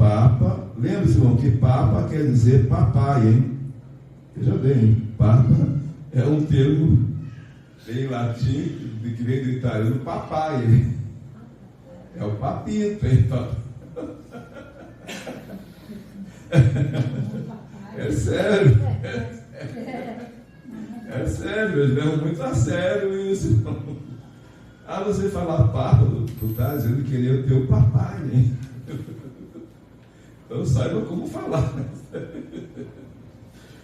Papa, lembre-se, irmão, que Papa quer dizer papai, hein? Veja bem, Papa é um termo em latim, que vem do italiano, papai, hein? É o papito, hein? É sério. É sério, eles levam muito a sério isso. Você falar Papa, tu está dizendo que queria ter o papai, hein? Então saiba como falar.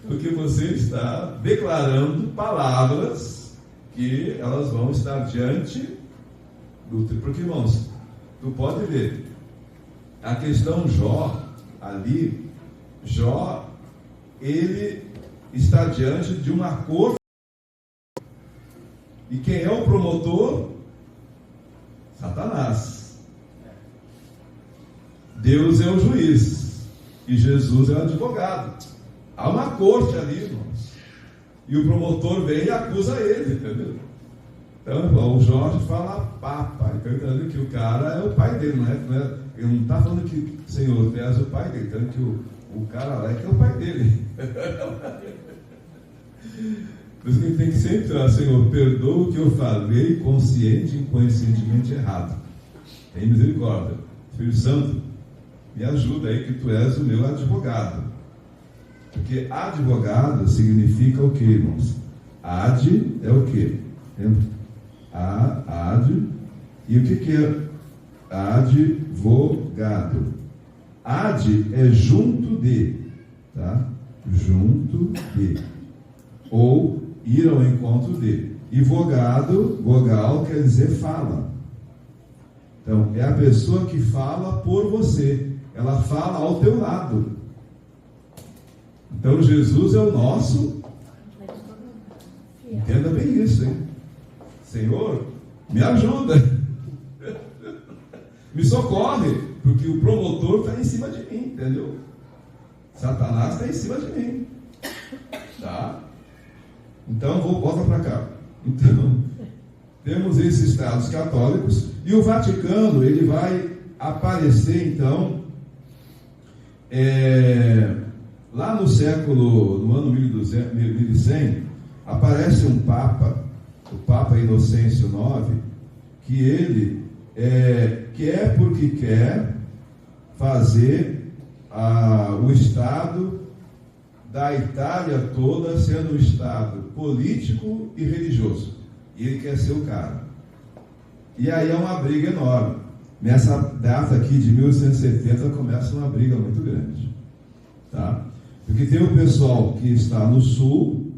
Porque você está declarando palavras que elas vão estar diante do... Porque, irmãos, tu pode ver, a questão Jó, ali, Jó, ele está diante de uma corte. E quem é o promotor? Satanás. Deus é o juiz e Jesus é o advogado. Há uma corte ali, irmãos, e o promotor vem e acusa ele, entendeu? Então, o Jorge fala Papa, então entendendo que o cara é o pai dele, não é? Ele não está falando que, Senhor, tu és o pai dele, entendendo que o cara lá é que é o pai dele. Por isso que a gente tem que sempre falar, Senhor, perdoa o que eu falei consciente e inconscientemente errado. Tem misericórdia. Espírito Santo, me ajuda aí que tu és o meu advogado. Porque advogado significa o que, irmãos? Ad é o que? Ad. E o que é advogado? Ad é junto de, tá? Junto de. Ou ir ao encontro de. E vogado, vogal quer dizer fala. Então, é a pessoa que fala por você. Ela fala ao teu lado. Então, Jesus é o nosso. Entenda bem isso, hein? Senhor, me ajuda. Me socorre. Porque o promotor está em cima de mim, entendeu? Satanás está em cima de mim. Tá? Então, volta para cá. Então, temos esses estados católicos e o Vaticano, ele vai aparecer, então, lá no ano 1100, aparece um Papa, o Papa Inocêncio IX, que ele quer porque quer fazer o Estado da Itália toda sendo um Estado político e religioso. E ele quer ser o cara. E aí é uma briga enorme. Nessa data aqui de 1170 começa uma briga muito grande. Tá? Porque tem o pessoal que está no sul,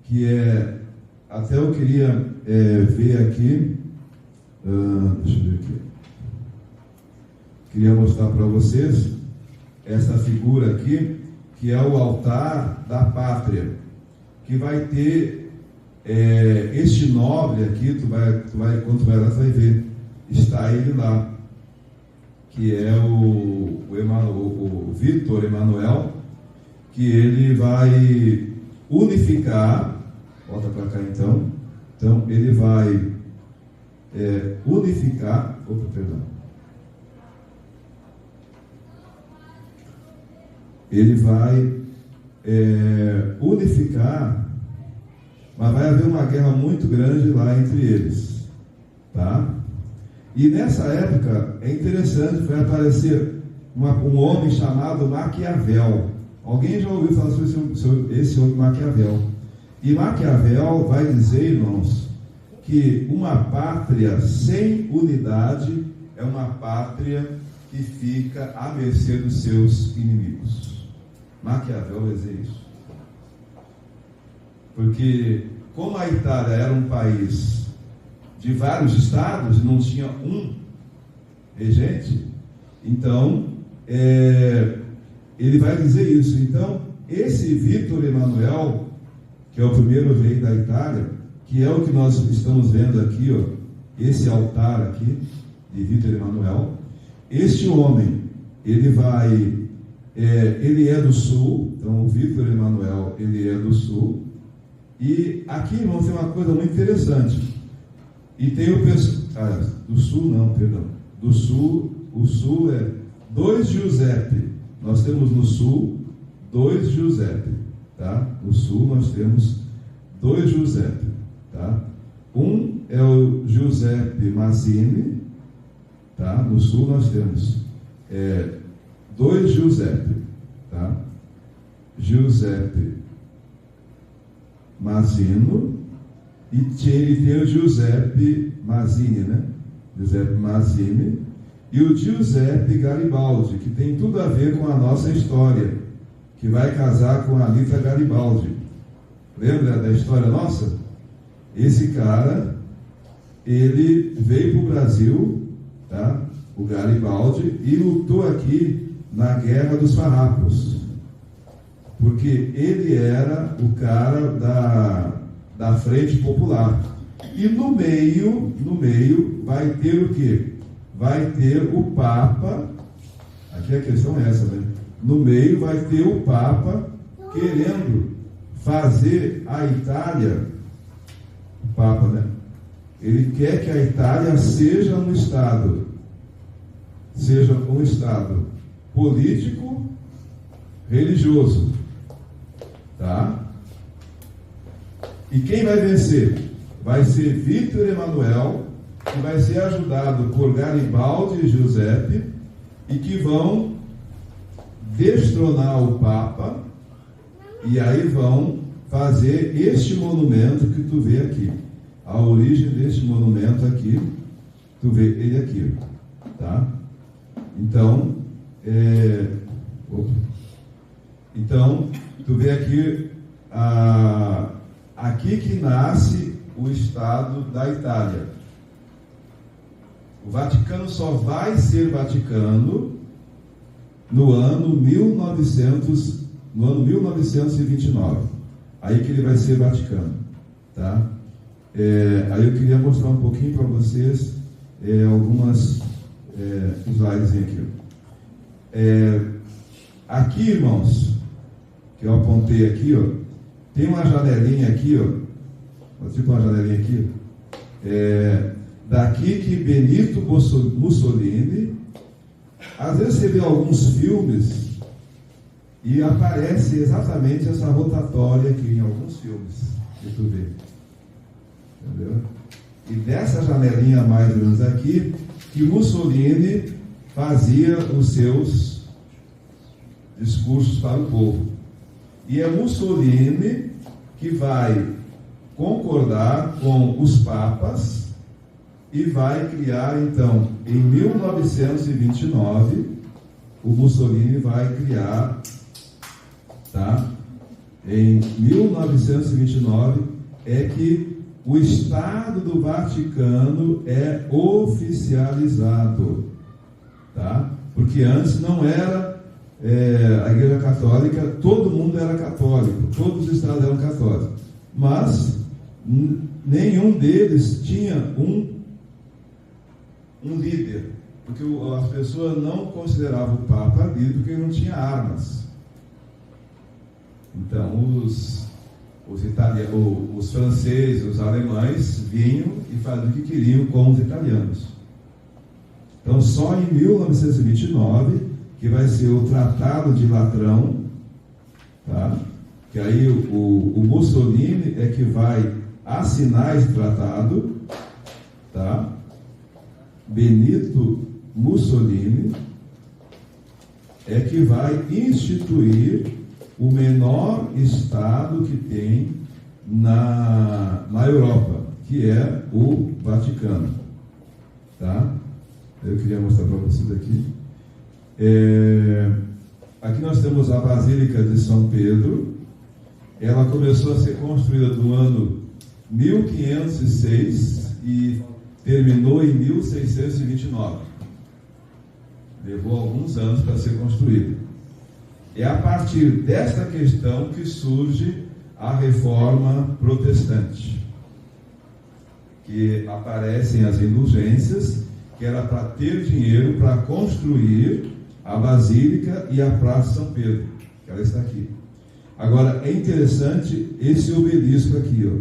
que até eu queria ver aqui, deixa eu ver aqui. Queria mostrar para vocês essa figura aqui, que é o altar da pátria, que vai ter este nobre aqui, quando tu vai lá, tu vai ver, está ele lá, que é o Victor Emanuel, que ele vai unificar, volta para cá então ele vai unificar, ele vai unificar, mas vai haver uma guerra muito grande lá entre eles, tá? E nessa época é interessante, vai aparecer um homem chamado Maquiavel. Alguém já ouviu falar sobre esse homem Maquiavel? E Maquiavel vai dizer, irmãos, que uma pátria sem unidade é uma pátria que fica à mercê dos seus inimigos. Maquiavel vai dizer isso. Porque, como a Itália era um país de vários estados, não tinha um regente, então, ele vai dizer isso. Então, esse Victor Emanuel, que é o primeiro rei da Itália, que é o que nós estamos vendo aqui, ó, esse altar aqui, de Victor Emanuel, este homem, ele é do sul, então o Victor Emanuel, ele é do sul, e aqui, irmãos, tem uma coisa muito interessante, e tem o pessoal, do sul não, perdão, do sul, o sul é dois Giuseppe. Nós temos no sul dois Giuseppe, tá? No sul nós temos dois Giuseppe, tá? Um é o Giuseppe Mazzini, tá? No sul nós temos dois Giuseppe, tá? Giuseppe Mazzino e tem o Giuseppe Mazzini, né? Giuseppe Mazzini e o Giuseppe Garibaldi, que tem tudo a ver com a nossa história, que vai casar com a Anita Garibaldi. Lembra da história nossa? Esse cara, ele veio para o Brasil, tá? O Garibaldi, e lutou aqui na Guerra dos Farrapos, porque ele era o cara da Frente Popular. E no meio vai ter o quê? Vai ter o Papa. Aqui a questão é essa, né? No meio vai ter o Papa querendo fazer a Itália, o Papa, né? Ele quer que a Itália seja um Estado político, religioso, tá? E quem vai vencer? Vai ser Vítor Emanuel, que vai ser ajudado por Garibaldi e Giuseppe, e que vão destronar o Papa, e aí vão fazer este monumento que tu vê aqui. A origem deste monumento aqui, tu vê ele aqui, tá? Então, tu vê aqui, aqui que nasce o Estado da Itália. O Vaticano só vai ser Vaticano no ano 1929. Aí que ele vai ser Vaticano, tá? Aí eu queria mostrar um pouquinho para vocês algumas slides aqui. Aqui, irmãos, que eu apontei aqui, ó, tem uma janelinha aqui, ó, tipo uma janelinha aqui, daqui que Benito Mussolini, às vezes você vê alguns filmes e aparece exatamente essa rotatória aqui em alguns filmes que tu vê, entendeu? E dessa janelinha mais ou menos aqui que Mussolini fazia os seus discursos para o povo. E é Mussolini que vai concordar com os papas e vai criar, então, em 1929, o Mussolini vai criar, tá? Em 1929 é que o Estado do Vaticano é oficializado, tá? Porque antes não era a Igreja Católica, todo mundo era católico, todos os estados eram católicos, mas nenhum deles tinha um líder, porque as pessoas não consideravam o Papa líder porque ele não tinha armas. Então os franceses, os alemães vinham e faziam o que queriam com os italianos. Então só em 1929 que vai ser o Tratado de Latrão, tá? Que aí o Mussolini é que vai assinar esse tratado, tá? Benito Mussolini é que vai instituir o menor estado que tem na Europa, que é o Vaticano, tá? Eu queria mostrar para vocês aqui. Aqui nós temos a Basílica de São Pedro. Ela começou a ser construída no ano 1506 e terminou em 1629. Levou alguns anos para ser construída. É a partir desta questão que surge a Reforma Protestante, que aparecem as indulgências, que era para ter dinheiro para construir a Basílica e a Praça São Pedro, que ela está aqui. Agora, é interessante esse obelisco aqui, ó.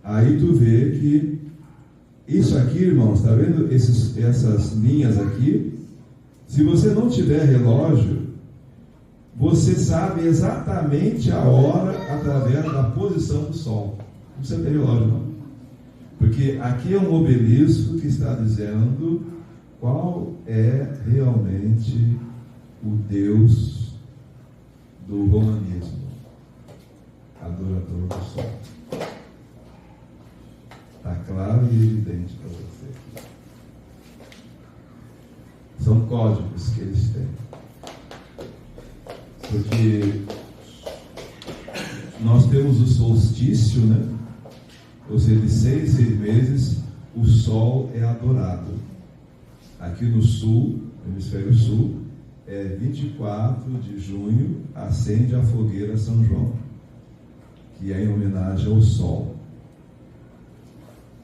Aí tu vê que isso aqui, irmãos, está vendo essas linhas aqui? Se você não tiver relógio, você sabe exatamente a hora através da posição do sol. Não precisa ter relógio, não. Porque aqui é um obelisco que está dizendo qual é realmente o Deus do romanismo, adorador do sol. Está claro e evidente para você. São códigos que eles têm. Porque nós temos o solstício, né? Ou seja, de 6 meses, o sol é adorado. Aqui no sul, no hemisfério sul, 24 de junho, acende a fogueira São João, que é em homenagem ao sol.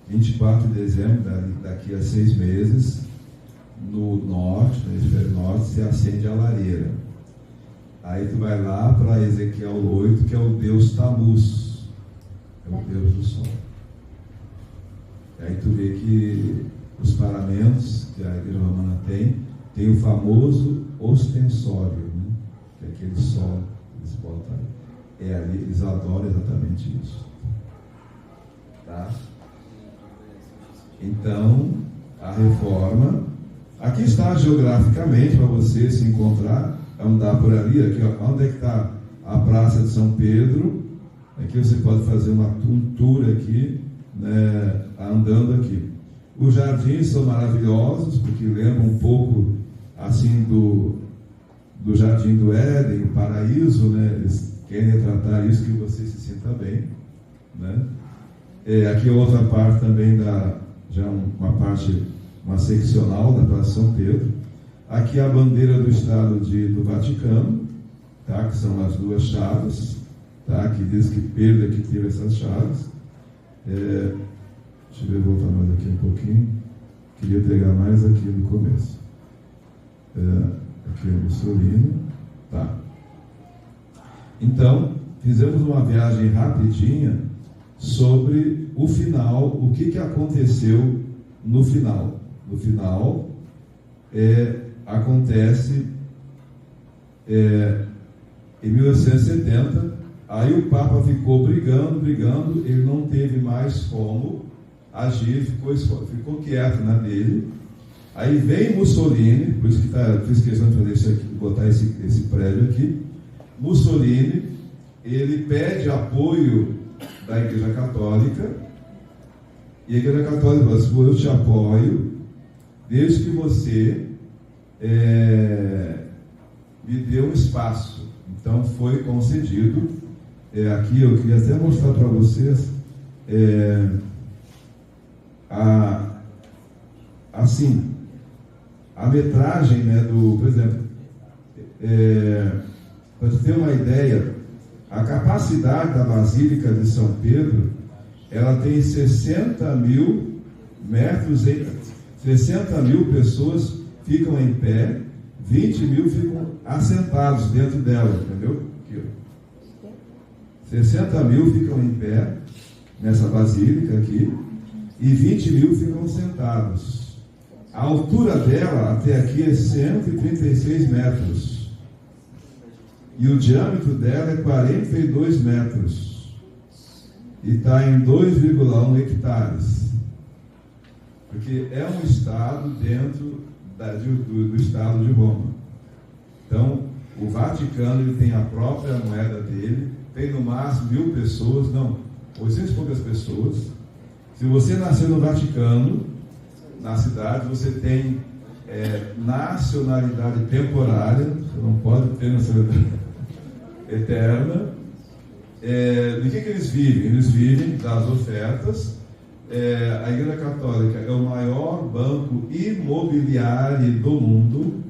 24 de dezembro, daqui a 6 meses, no norte, no hemisfério norte, se acende a lareira. Aí tu vai lá para Ezequiel 8, que é o Deus Tamuz, é o Deus do sol. Aí tu vê que os paramentos que a igreja romana tem o famoso ostensório, né? Que é aquele sol que eles botam ali. Ali, eles adoram exatamente isso. Tá? Então, a reforma, aqui está geograficamente para você se encontrar, andar por ali, aqui, ó, onde é que está a Praça de São Pedro. Aqui você pode fazer um tour aqui, né, andando aqui. Os jardins são maravilhosos, porque lembram um pouco assim do Jardim do Éden, o paraíso, né? Eles querem tratar isso, que você se sinta bem, né? Aqui outra parte também uma seccional da Praça São Pedro. Aqui a bandeira do Estado do Vaticano, tá? Que são as 2 chaves, tá? Que diz que Pedro é que teve essas chaves. Deixa eu voltar mais aqui um pouquinho. Queria pegar mais aqui no começo. Aqui é o Mussolini. Tá. Então, fizemos uma viagem rapidinha sobre o final, o que aconteceu no final. No final, acontece em 1870, aí o Papa ficou brigando, ele não teve mais como agir, ficou quieto na dele. Aí vem Mussolini, por isso que fiz questão de fazer isso aqui, botar esse prédio aqui. Mussolini, ele pede apoio da Igreja Católica, e a Igreja Católica fala assim: eu te apoio, desde que você me dê um espaço. Então foi concedido. Aqui eu queria até mostrar para vocês assim, a metragem, né, por exemplo, para ter uma ideia, a capacidade da Basílica de São Pedro, ela tem 60 mil metros, 60 mil pessoas ficam em pé, 20 mil ficam assentados dentro dela, entendeu? Aqui, ó. 60 mil ficam em pé nessa basílica aqui, e 20 mil ficam sentados. A altura dela até aqui é 136 metros. E o diâmetro dela é 42 metros. E está em 2,1 hectares. Porque é um estado dentro do estado de Roma. Então, o Vaticano ele tem a própria moeda dele, tem no máximo 1.000 pessoas, não, 800 e poucas pessoas. Se você nasceu no Vaticano, na cidade, você tem nacionalidade temporária, você não pode ter nacionalidade eterna. De que eles vivem? Eles vivem das ofertas. A Igreja Católica é o maior banco imobiliário do mundo,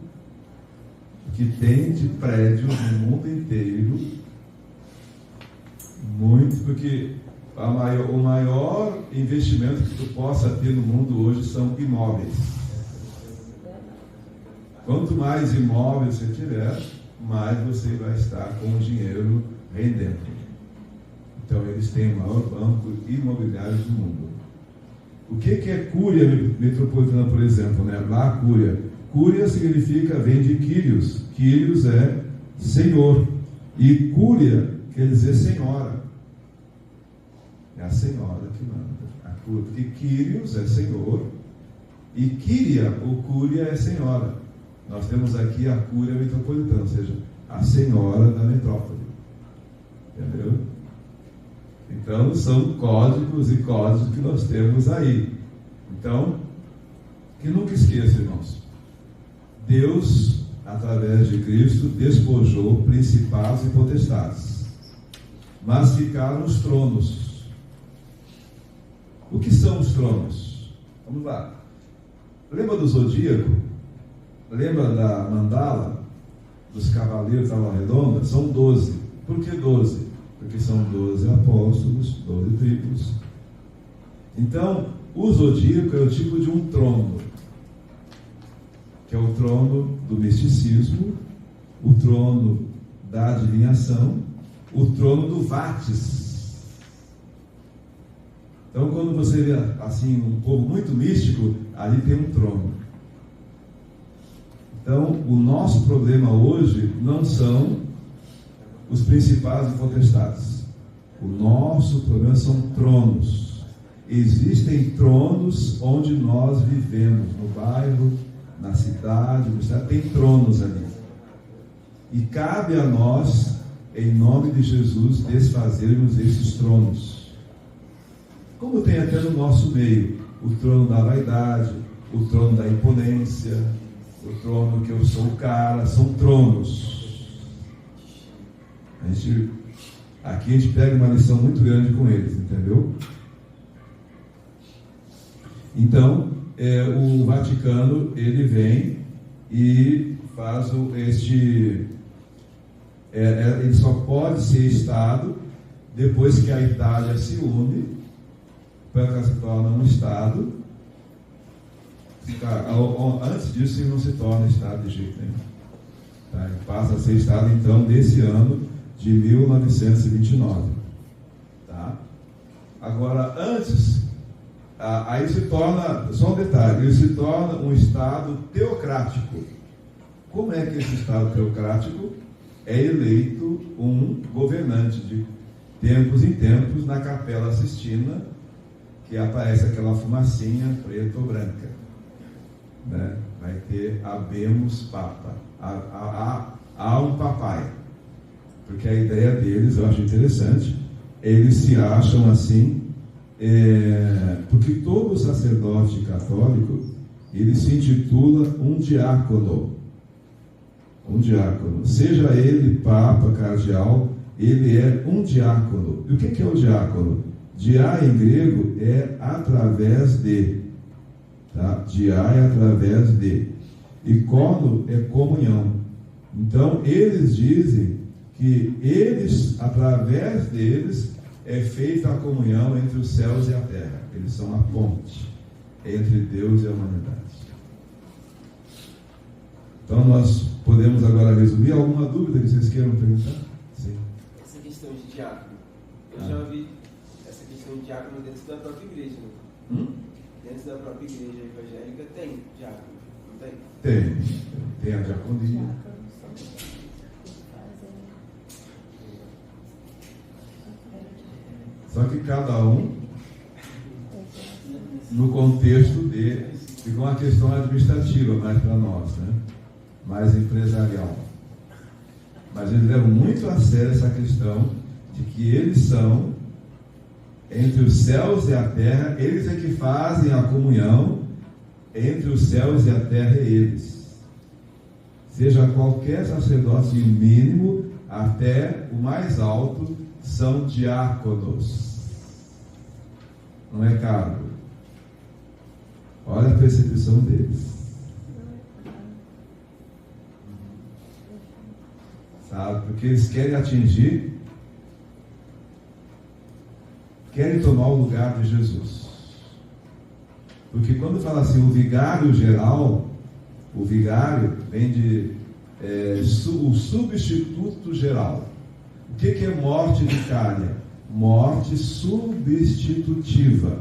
que tem de prédios no mundo inteiro, muito, porque o maior investimento que tu possa ter no mundo hoje são imóveis. Quanto mais imóveis você tiver, mais você vai estar com o dinheiro rendendo. Então eles têm o maior banco imobiliário do mundo. O que é Cúria Metropolitana, por exemplo, né? Lá a Cúria Cúria vem de Kyrios. Kyrios é Senhor. E Cúria quer dizer senhora. É a senhora que manda. Porque Kyrios é Senhor. E Kyria, ou Cúria, é senhora. Nós temos aqui a Cúria metropolitana, ou seja, a senhora da metrópole. Entendeu? Então, são códigos e códigos que nós temos aí. Então, que nunca esqueça, irmãos. Deus, através de Cristo, despojou principados e potestades. Mas ficaram os tronos. O que são os tronos? Vamos lá. Lembra do zodíaco? Lembra da mandala? Dos cavaleiros da Lua Redonda? São 12. Por que 12? Porque são 12 apóstolos, 12 tribos. Então, o zodíaco é o tipo de um trono, que é o trono do misticismo, o trono da adivinhação, o trono do Vates. Então, quando você vê assim um povo muito místico, ali tem um trono. Então, o nosso problema hoje não são os principados e potestades. O nosso problema são tronos. Existem tronos onde nós vivemos, no bairro, na cidade, no estado, tem tronos ali. E cabe a nós, em nome de Jesus, desfazermos esses tronos. Como tem até no nosso meio, o trono da vaidade, o trono da imponência, o trono que eu sou o cara, são tronos. Aqui a gente pega uma lição muito grande com eles, entendeu? Então, o Vaticano, ele vem e faz ele só pode ser Estado depois que a Itália se une para que ela se torne um Estado. Antes disso, ele não se torna Estado de jeito nenhum. Tá? Ele passa a ser Estado, então, desse ano de 1929. Tá? Agora, antes, aí se torna, só um detalhe, ele se torna um Estado teocrático. Como é que esse Estado teocrático é eleito um governante de tempos em tempos na Capela Sistina, que aparece aquela fumacinha preta ou branca, né? Vai ter Habemus Papa, há um papai, porque a ideia deles, eu acho interessante, eles se acham assim, porque todo sacerdote católico, ele se intitula um diácono, seja ele papa, cardeal, ele é um diácono. E o que é o diácono? Diá em grego é através de, tá? Diá é através de, e cono é comunhão. Então eles dizem que eles, através deles, é feita a comunhão entre os céus e a terra. Eles são a ponte entre Deus e a humanidade. Então nós podemos agora resumir. Alguma dúvida que vocês queiram perguntar? Sim. Essa questão de diácono, eu já vi essa questão de diácono dentro da própria igreja, né? Dentro da própria igreja evangélica tem diácono, não tem? Tem a diaconia. Só que cada um, no contexto dele, fica uma questão administrativa mais para nós, né? Mais empresarial. Mas eles levam muito a sério essa questão de que eles são, entre os céus e a terra, eles é que fazem a comunhão entre os céus e a terra e eles. Seja qualquer sacerdote mínimo até o mais alto, são diáconos. Não é cargo. Olha a percepção deles. Sabe? Porque eles querem atingir, querem tomar o lugar de Jesus. Porque quando fala assim, o vigário geral, o vigário vem de o substituto geral. O que é morte vicária? Morte substitutiva.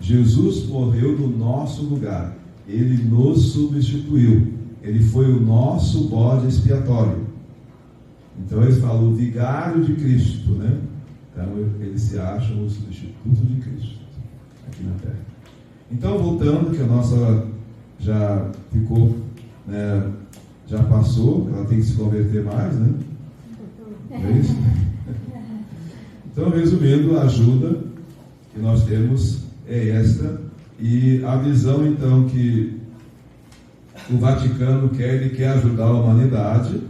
Jesus morreu no nosso lugar. Ele nos substituiu. Ele foi o nosso bode expiatório. Então ele fala o vigário de Cristo, né? Então eles se acham o substituto de Cristo aqui na terra. Então, voltando, que a nossa já ficou, né, já passou, ela tem que se converter mais, né? É isso? Então, resumindo, a ajuda que nós temos é esta, e a visão, então, que o Vaticano quer, ele quer ajudar a humanidade,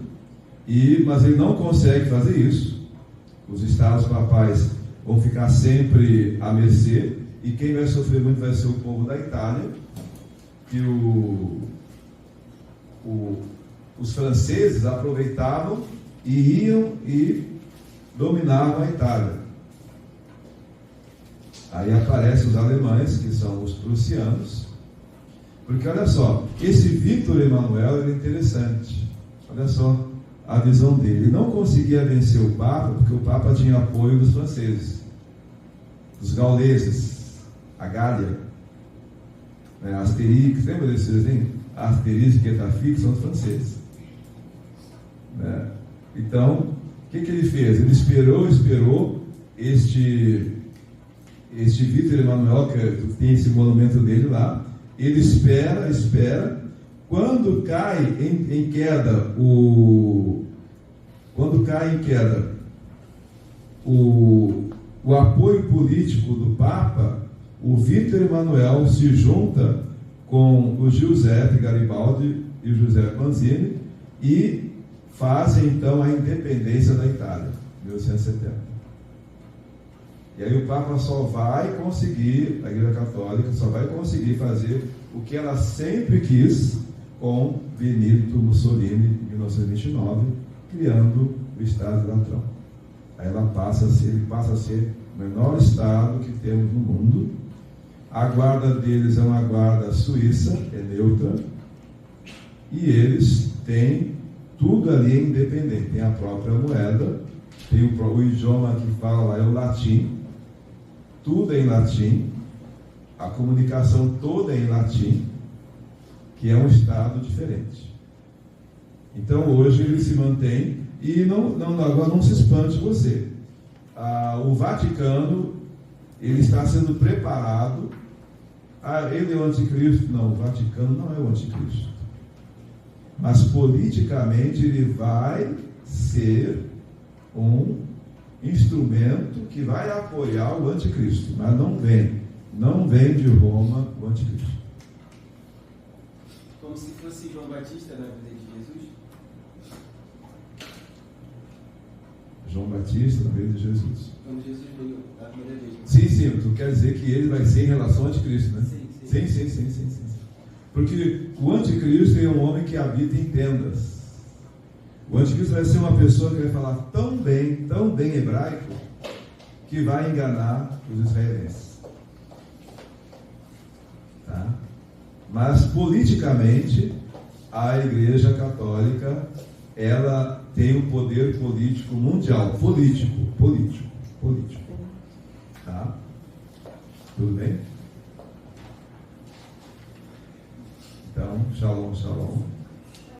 mas ele não consegue fazer isso. Os estados papais vão ficar sempre à mercê, e quem vai sofrer muito vai ser o povo da Itália, que os franceses aproveitavam e iam e dominavam a Itália. Aí aparecem os alemães, que são os prussianos, porque olha só, esse Victor Emanuel era interessante. Olha só a visão dele. Ele não conseguia vencer o Papa, porque o Papa tinha apoio dos franceses, dos gauleses, a Gália, né, Asterix, lembra desse desenho? Asterix e Quetafix são os franceses, né? Então, o que ele fez? Ele esperou este Victor Emanuel, que tem esse monumento dele lá, ele espera, quando cai em queda o apoio político do Papa, o Victor Emanuel se junta com o Giuseppe Garibaldi e o Giuseppe Mazzini e fazem então a independência da Itália, 1870. E aí o Papa só vai conseguir, a Igreja Católica só vai conseguir fazer o que ela sempre quis com Benito Mussolini, em 1929, criando o Estado Latrão. Aí ele passa a ser o menor Estado que temos no mundo. A guarda deles é uma guarda suíça, é neutra, e eles têm tudo ali independente. Tem a própria moeda, tem o idioma que fala lá é o latim, tudo é em latim, a comunicação toda é em latim, que é um Estado diferente. Então hoje ele se mantém, e agora não se espante você. O Vaticano, ele está sendo preparado. Ele é o anticristo? Não, o Vaticano não é o anticristo. Mas politicamente ele vai ser um instrumento que vai apoiar o anticristo, mas não vem de Roma o anticristo. Como se fosse João Batista na vida de Jesus? João Batista na vida de Jesus. Quando Jesus veio a primeira vez. Sim, tu quer dizer que ele vai ser em relação ao anticristo, né? Sim. Porque o anticristo é um homem que habita em tendas. O anticristo vai ser uma pessoa que vai falar tão bem hebraico, que vai enganar os israelenses. Tá? Mas politicamente, a Igreja Católica, ela tem um poder político mundial. Político. Tá? Tudo bem? Então, shalom.